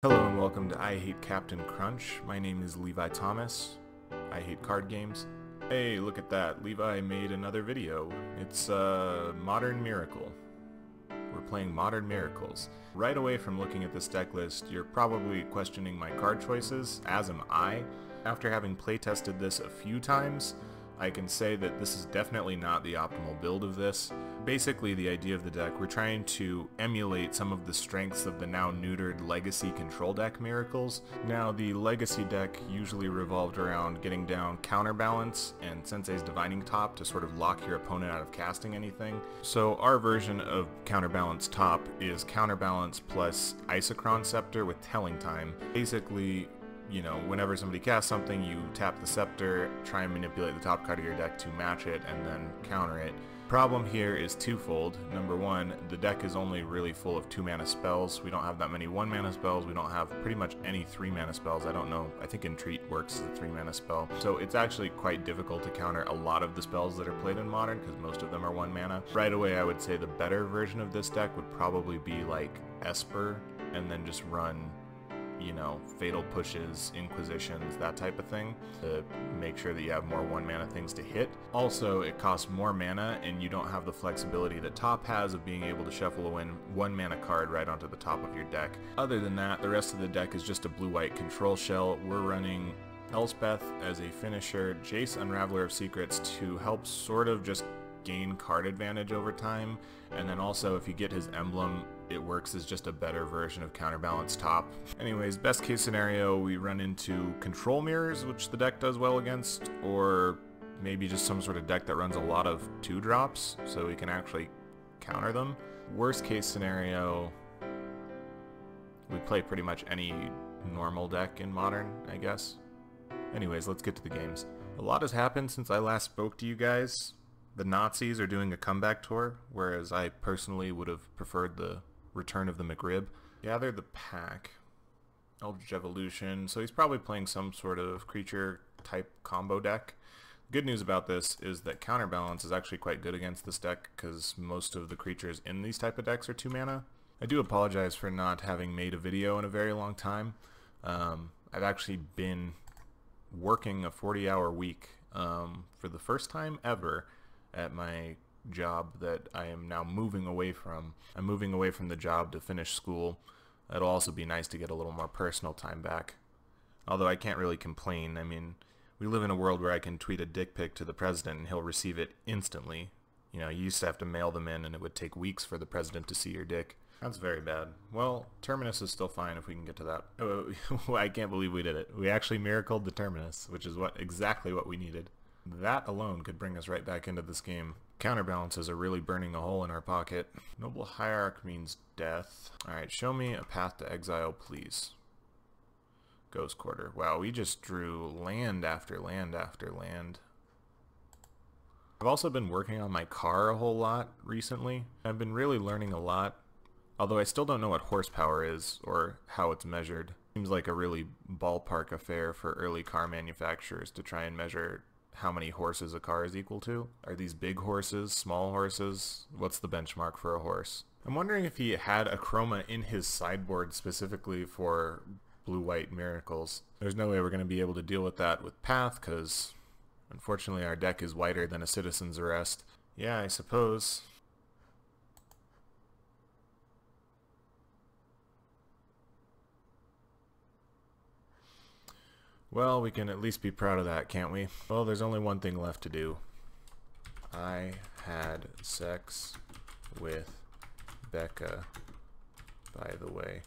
Hello and welcome to I Hate Captain Crunch. My name is Levi Thomas. I hate card games. Hey, look at that. Levi made another video. It's Modern Miracle. We're playing Modern Miracles. Right away from looking at this deck list, you're probably questioning my card choices, as am I. After having playtested this a few times, I can say that this is definitely not the optimal build of this. Basically, the idea of the deck, we're trying to emulate some of the strengths of the now neutered Legacy control deck Miracles. Now, the Legacy deck usually revolved around getting down Counterbalance and Sensei's Divining Top to sort of lock your opponent out of casting anything. So our version of Counterbalance Top is Counterbalance plus Isochron Scepter with Telling Time. Basically, you know, whenever somebody casts something, you tap the Scepter, try and manipulate the top card of your deck to match it, and then counter it. Problem here is twofold. Number one, the deck is only really full of 2-mana spells. We don't have that many 1-mana spells. We don't have pretty much any 3-mana spells. I don't know. I think Entreat works as a 3-mana spell. So it's actually quite difficult to counter a lot of the spells that are played in Modern, because most of them are 1-mana. Right away, I would say the better version of this deck would probably be like Esper, and then just run, you know, Fatal Pushes, Inquisitions, that type of thing, to make sure that you have more 1-mana things to hit. Also, it costs more mana, and you don't have the flexibility that Top has of being able to shuffle a 1-mana card right onto the top of your deck. Other than that, the rest of the deck is just a blue-white control shell. We're running Elspeth as a finisher, Jace Unraveler of Secrets to help sort of just gain card advantage over time, and then also if you get his emblem, it works as just a better version of Counterbalance Top. Anyways, best case scenario, we run into Control Mirrors, which the deck does well against, or maybe just some sort of deck that runs a lot of 2-drops, so we can actually counter them. Worst case scenario, we play pretty much any normal deck in Modern, I guess. Anyways, let's get to the games. A lot has happened since I last spoke to you guys. The Nazis are doing a comeback tour, whereas I personally would have preferred the return of the McRib. Gather the Pack. Eldritch Evolution. So he's probably playing some sort of creature type combo deck. Good news about this is that Counterbalance is actually quite good against this deck, because most of the creatures in these type of decks are 2-mana. I do apologize for not having made a video in a very long time. I've actually been working a 40-hour week for the first time ever at my job that I am now moving away from. I'm moving away from the job to finish school. It'll also be nice to get a little more personal time back. Although I can't really complain. I mean, we live in a world where I can tweet a dick pic to the president and he'll receive it instantly. You know, you used to have to mail them in and it would take weeks for the president to see your dick. That's very bad. Well, Terminus is still fine if we can get to that. Oh, I can't believe we did it. We actually miracled the Terminus, which is exactly what we needed. That alone could bring us right back into this game. Counterbalances are really burning a hole in our pocket. Noble Hierarch means death. Alright, show me a path to exile, please. Ghost Quarter. Wow, we just drew land after land after land. I've also been working on my car a whole lot recently. I've been really learning a lot, although I still don't know what horsepower is or how it's measured. Seems like a really ballpark affair for early car manufacturers to try and measure how many horses a car is equal to. Are these big horses, small horses? What's the benchmark for a horse? I'm wondering if he had a chroma in his sideboard specifically for blue-white miracles. There's no way we're going to be able to deal with that with Path, because unfortunately our deck is whiter than a citizen's arrest. Yeah, I suppose. Well, we can at least be proud of that, can't we? Well, there's only one thing left to do. I had sex with Becca, by the way.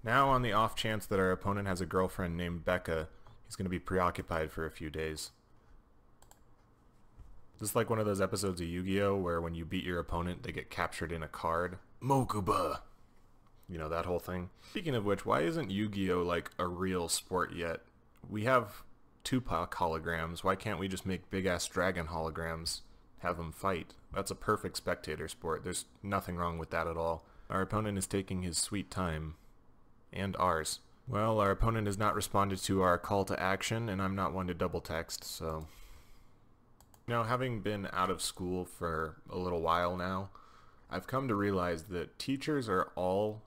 Now, on the off chance that our opponent has a girlfriend named Becca, he's going to be preoccupied for a few days. This is like one of those episodes of Yu-Gi-Oh! Where when you beat your opponent, they get captured in a card. Mokuba! You know, that whole thing. Speaking of which, why isn't Yu-Gi-Oh! Like a real sport yet? We have Tupac holograms. Why can't we just make big-ass dragon holograms? Have them fight. That's a perfect spectator sport. There's nothing wrong with that at all. Our opponent is taking his sweet time. And ours. Well, our opponent has not responded to our call to action, and I'm not one to double text, so... You know, having been out of school for a little while now, I've come to realize that teachers are all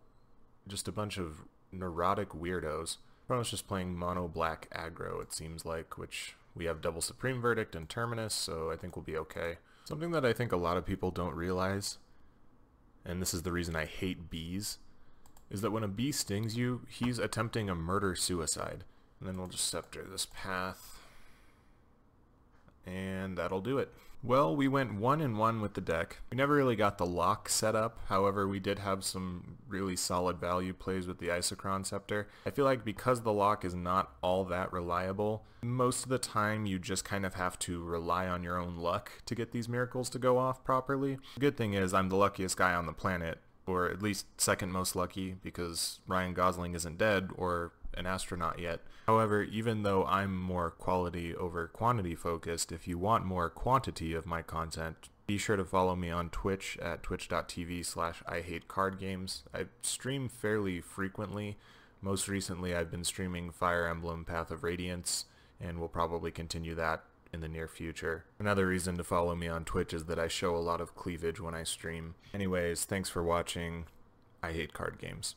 just a bunch of neurotic weirdos. Opponent's just playing mono black aggro, it seems like, which we have double Supreme Verdict and Terminus, so I think we'll be okay. Something that I think a lot of people don't realize, and this is the reason I hate bees, is that when a bee stings you, he's attempting a murder-suicide. And then we'll just scepter this path, and that'll do it. Well, we went 1-1 with the deck. We never really got the lock set up, however we did have some really solid value plays with the Isochron Scepter. I feel like because the lock is not all that reliable, most of the time you just kind of have to rely on your own luck to get these miracles to go off properly. The good thing is I'm the luckiest guy on the planet, or at least second most lucky, because Ryan Gosling isn't dead or an astronaut yet. However, even though I'm more quality over quantity focused, if you want more quantity of my content, be sure to follow me on Twitch at twitch.tv/IHateCardGames. I stream fairly frequently. Most recently I've been streaming Fire Emblem Path of Radiance, and will probably continue that in the near future. Another reason to follow me on Twitch is that I show a lot of cleavage when I stream. Anyways, thanks for watching. I hate card games.